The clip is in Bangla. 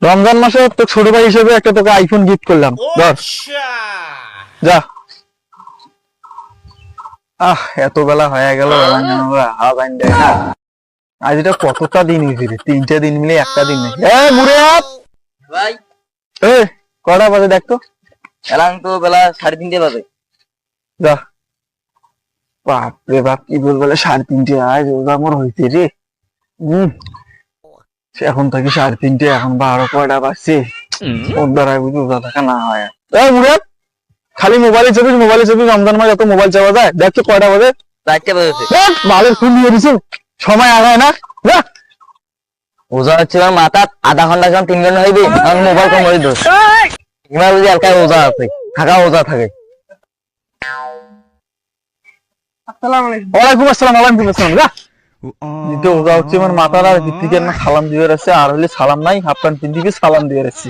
রমজান মাসে তো ছোট ভাই হিসেবে একটা তোকে আইফোন গিফট করলাম, ধর যা। এত বেলা হয়ে গেল, আজ এটা কতটা দিন হয়েছে রে, 3টে দিন মিলে একটা দিন নাকি। ভাই কটা বাজে দেখতো? এলাম তো বেলা 3:30 বাজে। যা, বাপরে বাপ, কি বলবো, 3:30 আজ রোজা মোর হয়েছে রে। এখন থাকি 3:30, এখন 12 কয়টা বাজছে, ওর দ্বারাই বুঝি রোজা থাকা না হয়। মুরাদ, খালি মোবাইলে ছবি রমজান মাস এত মোবাইল চাওয়া যায়? দেখছো কয়টা বাজে? 4টা বাজেছে। ভালো ফোন নিয়ে দিছো, সময় আগায় না। ওজা হচ্ছে মাথা আধা ঘন্টা যখন 3 ঘন্টা হইবে তখন মোবাইল কম হয়ে দোষ এবার বুঝি এলাকায় ওজা আছে, থাকা ওজা থাকে। ওয়ালাইকুম আসসালাম। যা, দ্বিতীয় ওজা হচ্ছে আমার মাথার, আর দিক থেকে না সালাম দিয়ে রাখছে, আর হলে সালাম নাই, হাফ প্যান্ট পিন্দিকে সালাম দিয়ে রাখছি।